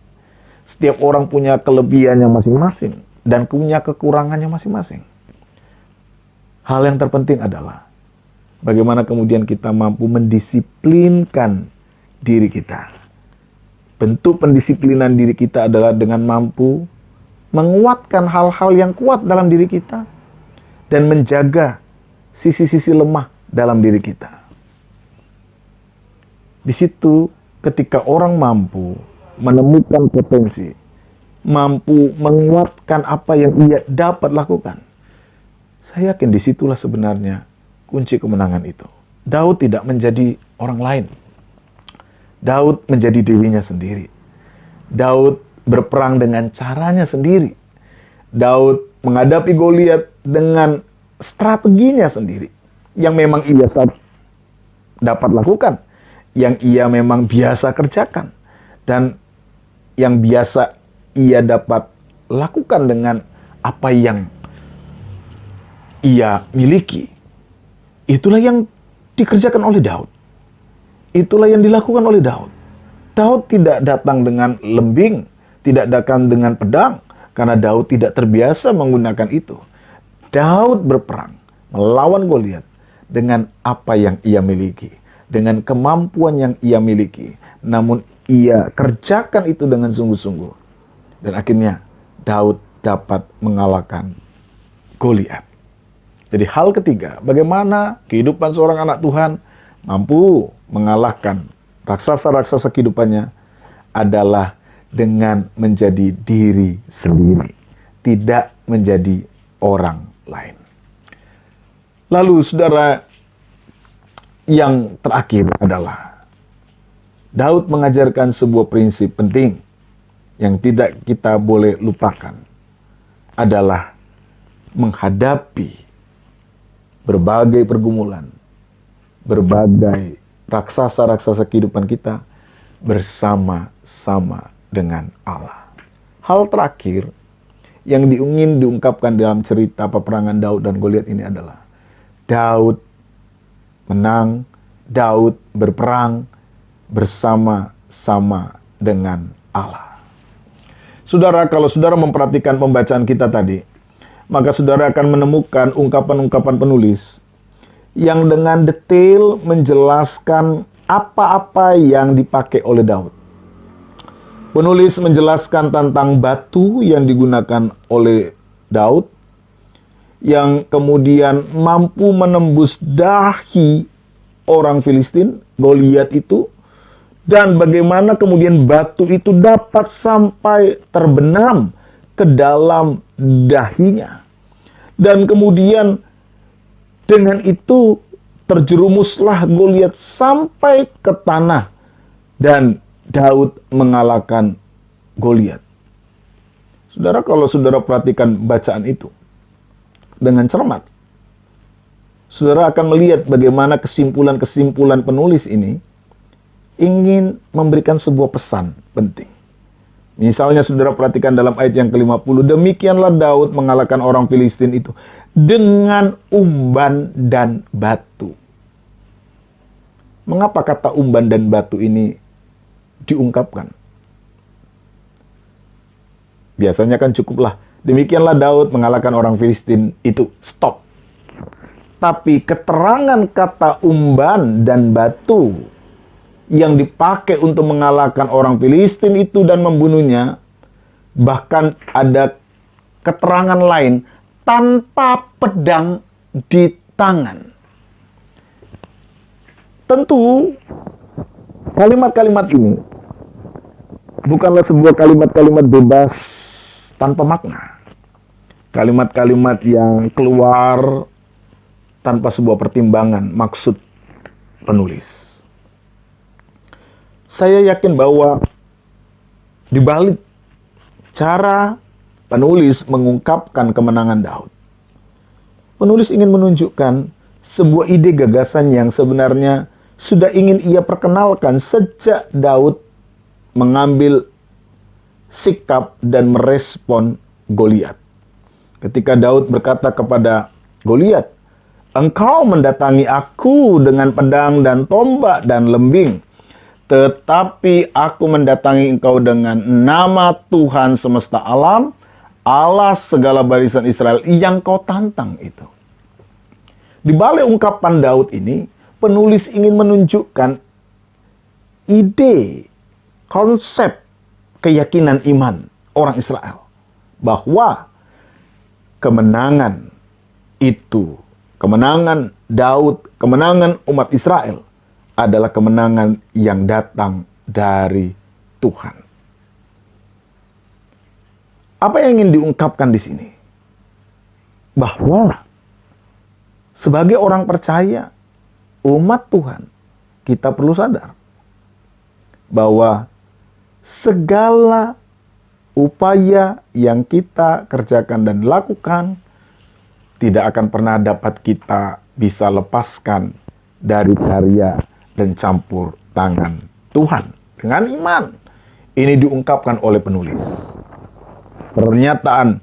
Setiap orang punya kelebihannya masing-masing dan punya kekurangannya masing-masing. Hal yang terpenting adalah bagaimana kemudian kita mampu mendisiplinkan diri kita. Bentuk pendisiplinan diri kita adalah dengan mampu menguatkan hal-hal yang kuat dalam diri kita, dan menjaga sisi-sisi lemah dalam diri kita. Di situ ketika orang mampu menemukan potensi, mampu menguatkan apa yang ia dapat lakukan, saya yakin disitulah sebenarnya kunci kemenangan itu. Daud tidak menjadi orang lain. Daud menjadi dirinya sendiri. Daud berperang dengan caranya sendiri. Daud menghadapi Goliat dengan strateginya sendiri, yang memang ia dapat lakukan, yang ia memang biasa kerjakan, dan yang biasa ia dapat lakukan dengan apa yang ia miliki. Itulah yang dikerjakan oleh Daud. Itulah yang dilakukan oleh Daud. Daud tidak datang dengan lembing, tidak datang dengan pedang, karena Daud tidak terbiasa menggunakan itu. Daud berperang melawan Goliat dengan apa yang ia miliki, dengan kemampuan yang ia miliki. Namun ia kerjakan itu dengan sungguh-sungguh. Dan akhirnya Daud dapat mengalahkan Goliat. Jadi hal ketiga, bagaimana kehidupan seorang anak Tuhan mampu mengalahkan raksasa-raksasa kehidupannya adalah dengan menjadi diri sendiri, tidak menjadi orang lain. Lalu saudara, yang terakhir adalah Daud mengajarkan sebuah prinsip penting yang tidak kita boleh lupakan, adalah menghadapi berbagai pergumulan, berbagai raksasa-raksasa kehidupan kita bersama-sama dengan Allah. Hal terakhir yang ingin diungkapkan dalam cerita peperangan Daud dan Goliat ini adalah Daud menang, Daud berperang bersama-sama dengan Allah. Saudara, kalau saudara memperhatikan pembacaan kita tadi, maka saudara akan menemukan ungkapan-ungkapan penulis yang dengan detail menjelaskan apa-apa yang dipakai oleh Daud. Penulis menjelaskan tentang batu yang digunakan oleh Daud, yang kemudian mampu menembus dahi orang Filistin, Goliat itu, dan bagaimana kemudian batu itu dapat sampai terbenam ke dalam dahinya. Dan kemudian dengan itu terjerumuslah Goliat sampai ke tanah, dan Daud mengalahkan Goliat. Saudara, kalau saudara perhatikan bacaan itu dengan cermat, saudara akan melihat bagaimana kesimpulan-kesimpulan penulis ini ingin memberikan sebuah pesan penting. Misalnya saudara perhatikan dalam ayat yang ke-50, demikianlah Daud mengalahkan orang Filistin itu dengan umban dan batu. Mengapa kata umban dan batu ini diungkapkan? Biasanya kan cukuplah, demikianlah Daud mengalahkan orang Filistin itu, stop. Tapi keterangan kata umban dan batu yang dipakai untuk mengalahkan orang Filistin itu dan membunuhnya, bahkan ada keterangan lain, tanpa pedang di tangan. Tentu kalimat-kalimat ini bukanlah sebuah kalimat-kalimat bebas tanpa makna. Kalimat-kalimat yang keluar tanpa sebuah pertimbangan maksud penulis. Saya yakin bahwa di balik cara penulis mengungkapkan kemenangan Daud, penulis ingin menunjukkan sebuah ide gagasan yang sebenarnya sudah ingin ia perkenalkan sejak Daud mengambil sikap dan merespon Goliat. Ketika Daud berkata kepada Goliat, "Engkau mendatangi aku dengan pedang dan tombak dan lembing, tetapi aku mendatangi engkau dengan nama Tuhan semesta alam, Allah segala barisan Israel yang kau tantang itu." Di balik ungkapan Daud ini, penulis ingin menunjukkan ide, konsep, keyakinan iman orang Israel. bahwa kemenangan itu, kemenangan Daud, kemenangan umat Israel adalah kemenangan yang datang dari Tuhan. Apa yang ingin diungkapkan di sini? Bahwa sebagai orang percaya, umat Tuhan, kita perlu sadar bahwa segala upaya yang kita kerjakan dan lakukan tidak akan pernah dapat kita bisa lepaskan dari karya dan campur tangan Tuhan. Dengan iman, ini diungkapkan oleh penulis. Pernyataan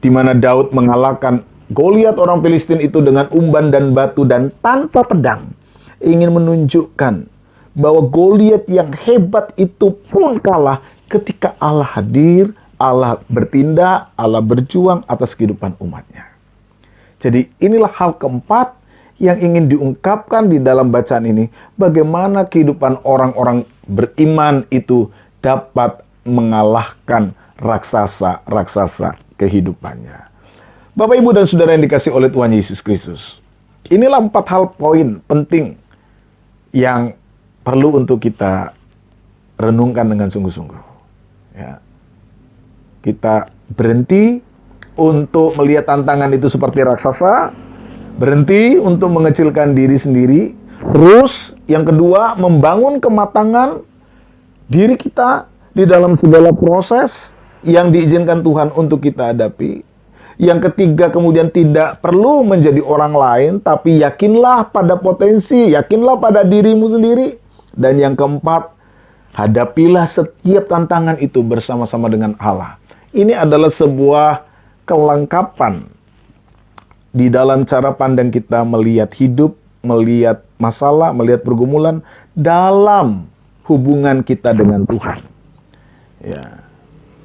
di mana Daud mengalahkan Goliat orang Filistin itu dengan umban dan batu dan tanpa pedang, ingin menunjukkan bahwa Goliat yang hebat itu pun kalah ketika Allah hadir, Allah bertindak, Allah berjuang atas kehidupan umatnya. Jadi inilah hal keempat yang ingin diungkapkan di dalam bacaan ini. Bagaimana kehidupan orang-orang beriman itu dapat mengalahkan raksasa-raksasa kehidupannya. Bapak, Ibu, dan Saudara yang dikasihi oleh Tuhan Yesus Kristus. Inilah 4 hal poin penting yang perlu untuk kita renungkan dengan sungguh-sungguh. Ya. Kita berhenti untuk melihat tantangan itu seperti raksasa, berhenti untuk mengecilkan diri sendiri. Terus, yang kedua, membangun kematangan diri kita di dalam segala proses yang diizinkan Tuhan untuk kita hadapi. Yang ketiga, kemudian tidak perlu menjadi orang lain, tapi yakinlah pada potensi, yakinlah pada dirimu sendiri. Dan yang keempat, hadapilah setiap tantangan itu bersama-sama dengan Allah. Ini adalah sebuah kelengkapan di dalam cara pandang kita melihat hidup, melihat masalah, melihat pergumulan dalam hubungan kita dengan Tuhan. Ya.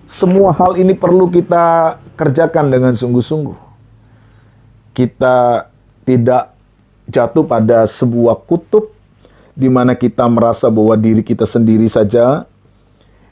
Semua hal ini perlu kita kerjakan dengan sungguh-sungguh. Kita tidak jatuh pada sebuah kutub di mana kita merasa bahwa diri kita sendiri saja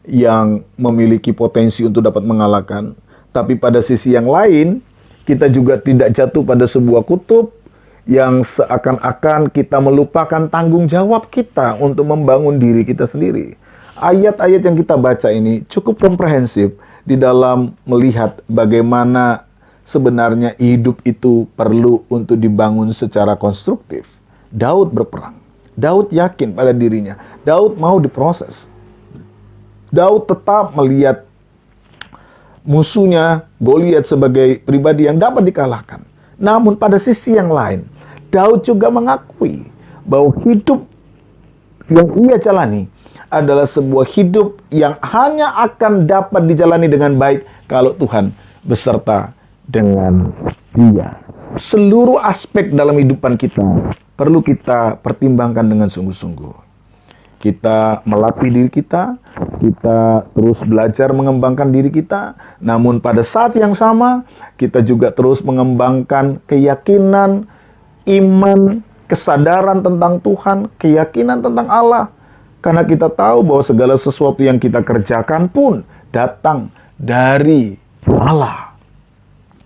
yang memiliki potensi untuk dapat mengalahkan. Tapi pada sisi yang lain, kita juga tidak jatuh pada sebuah kutub yang seakan-akan kita melupakan tanggung jawab kita untuk membangun diri kita sendiri. Ayat-ayat yang kita baca ini cukup komprehensif di dalam melihat bagaimana sebenarnya hidup itu perlu untuk dibangun secara konstruktif. Daud berperang. Daud yakin pada dirinya. Daud mau diproses. Daud tetap melihat musuhnya Goliat sebagai pribadi yang dapat dikalahkan. Namun pada sisi yang lain, Daud juga mengakui bahwa hidup yang ia jalani adalah sebuah hidup yang hanya akan dapat dijalani dengan baik kalau Tuhan beserta dengan dia. Seluruh aspek dalam kehidupan kita perlu kita pertimbangkan dengan sungguh-sungguh. Kita melatih diri kita terus belajar mengembangkan diri kita, namun pada saat yang sama kita juga terus mengembangkan keyakinan, iman, kesadaran tentang Tuhan, keyakinan tentang Allah. Karena kita tahu bahwa segala sesuatu yang kita kerjakan pun datang dari Allah.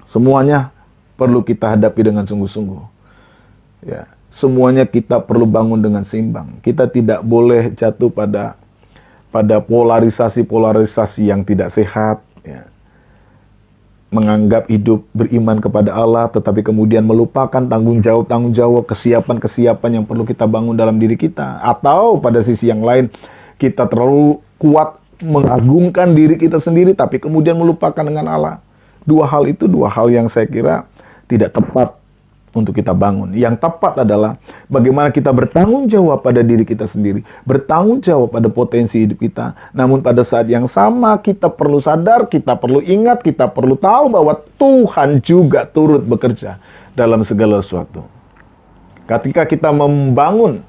Semuanya perlu kita hadapi dengan sungguh-sungguh. Ya, semuanya kita perlu bangun dengan seimbang. Kita tidak boleh jatuh pada polarisasi-polarisasi yang tidak sehat. Ya. Menganggap hidup beriman kepada Allah, tetapi kemudian melupakan tanggung jawab, kesiapan yang perlu kita bangun dalam diri kita. Atau pada sisi yang lain, kita terlalu kuat mengagungkan diri kita sendiri, tapi kemudian melupakan dengan Allah. Dua hal yang saya kira tidak tepat untuk kita bangun. Yang tepat adalah bagaimana kita bertanggung jawab pada diri kita sendiri, bertanggung jawab pada potensi hidup kita. Namun pada saat yang sama kita perlu sadar, kita perlu ingat, kita perlu tahu bahwa Tuhan juga turut bekerja dalam segala sesuatu. Ketika kita membangun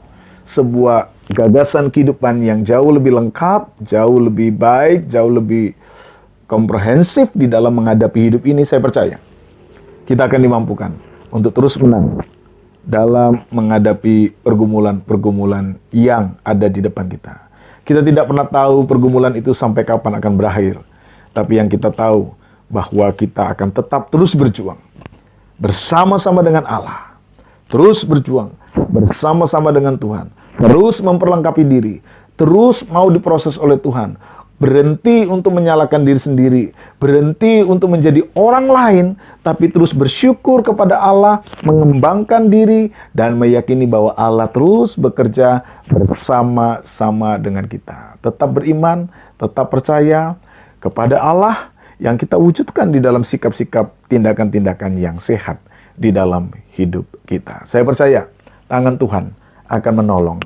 sebuah gagasan kehidupan yang jauh lebih lengkap, jauh lebih baik, jauh lebih komprehensif di dalam menghadapi hidup ini, saya percaya kita akan dimampukan untuk terus menang dalam menghadapi pergumulan-pergumulan yang ada di depan kita. Kita tidak pernah tahu pergumulan itu sampai kapan akan berakhir. Tapi yang kita tahu bahwa kita akan tetap terus berjuang bersama-sama dengan Allah, terus berjuang bersama-sama dengan Tuhan, terus memperlengkapi diri, terus mau diproses oleh Tuhan, berhenti untuk menyalahkan diri sendiri, berhenti untuk menjadi orang lain, tapi terus bersyukur kepada Allah, mengembangkan diri, dan meyakini bahwa Allah terus bekerja bersama-sama dengan kita. Tetap beriman, tetap percaya kepada Allah yang kita wujudkan di dalam sikap-sikap, tindakan-tindakan yang sehat di dalam hidup kita. Saya percaya tangan Tuhan akan menolong,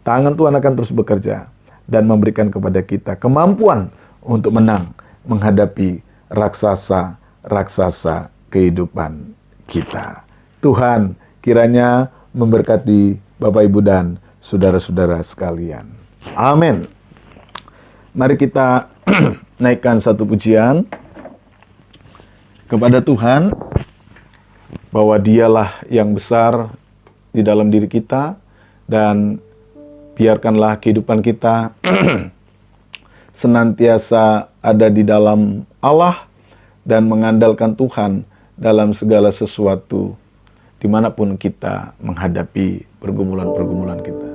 tangan Tuhan akan terus bekerja, dan memberikan kepada kita kemampuan untuk menang menghadapi raksasa-raksasa kehidupan kita. Tuhan kiranya memberkati Bapak, Ibu, dan saudara-saudara sekalian. Amin. Mari kita naikkan satu pujian kepada Tuhan, bahwa Dialah yang besar di dalam diri kita, dan biarkanlah kehidupan kita senantiasa ada di dalam Allah dan mengandalkan Tuhan dalam segala sesuatu dimanapun kita menghadapi pergumulan-pergumulan kita.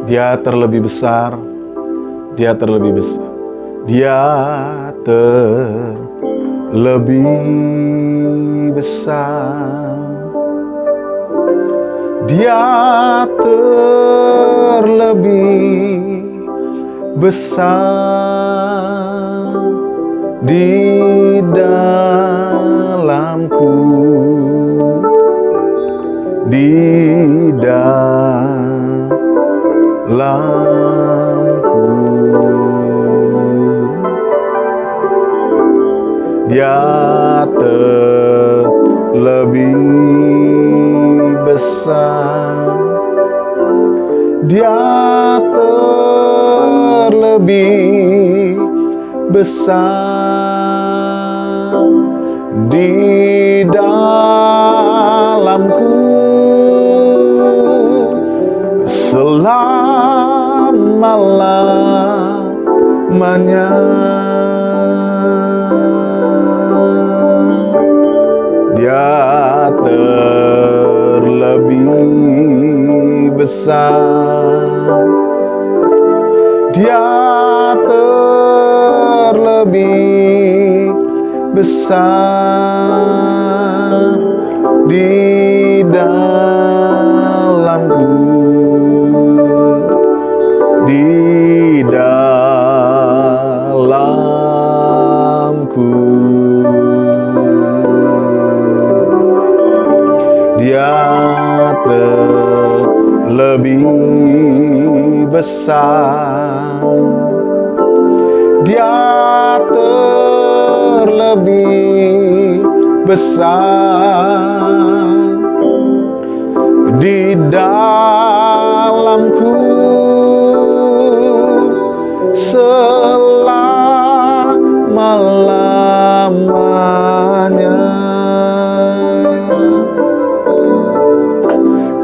Dia terlebih besar, Dia terlebih besar, Dia terlebih besar, Dia terlebih besar di dalamku, di dalamku. Dia terlebih besar, Dia terlebih besar di dalamku selama-lamanya. Dia terlebih besar, Dia terlebih besar di dalamku, di dalamku. Dia terlebih besar, Dia terlebih besar di dalamku selama-lamanya.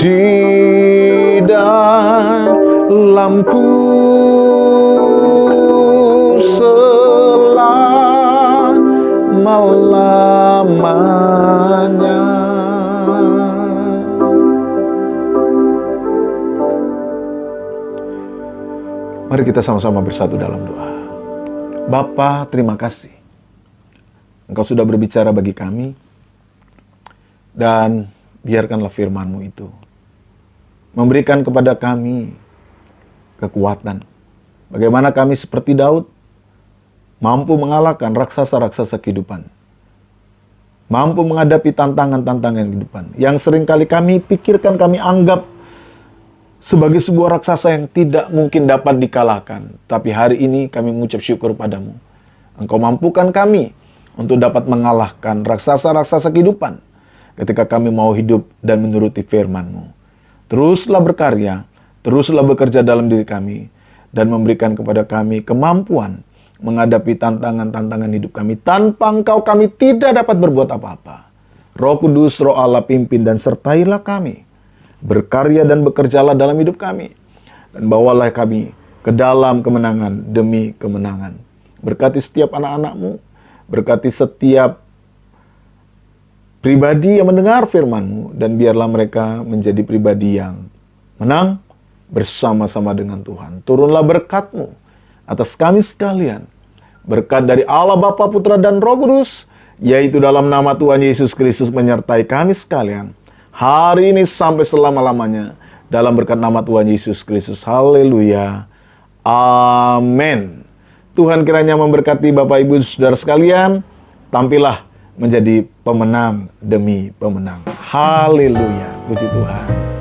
Di dalamku selama-lamanya. Mari kita sama-sama bersatu dalam doa. Bapa, terima kasih. Engkau sudah berbicara bagi kami, dan biarkanlah firman-Mu itu memberikan kepada kami kekuatan. Bagaimana kami seperti Daud, mampu mengalahkan raksasa-raksasa kehidupan. Mampu menghadapi tantangan-tantangan kehidupan yang seringkali kami pikirkan, kami anggap sebagai sebuah raksasa yang tidak mungkin dapat dikalahkan. Tapi hari ini kami mengucap syukur padamu. Engkau mampukan kami untuk dapat mengalahkan raksasa-raksasa kehidupan ketika kami mau hidup dan menuruti firman-Mu. Teruslah berkarya, teruslah bekerja dalam diri kami, dan memberikan kepada kami kemampuan menghadapi tantangan-tantangan hidup kami. Tanpa Engkau kami tidak dapat berbuat apa-apa. Roh Kudus, Roh Allah pimpin dan sertailah kami. Berkarya dan bekerjalah dalam hidup kami. Dan bawalah kami ke dalam kemenangan demi kemenangan. Berkati setiap anak-anak-Mu. Berkati setiap pribadi yang mendengar firman-Mu. Dan biarlah mereka menjadi pribadi yang menang bersama-sama dengan Tuhan. Turunlah berkat-Mu atas kami sekalian. Berkat dari Allah Bapa, Putra, dan Roh Kudus, yaitu dalam nama Tuhan Yesus Kristus menyertai kami sekalian. Hari ini sampai selama-lamanya. Dalam berkat nama Tuhan Yesus Kristus. Haleluya. Amin. Tuhan kiranya memberkati Bapak, Ibu, Saudara sekalian. Tampillah menjadi pemenang demi pemenang. Haleluya. Puji Tuhan.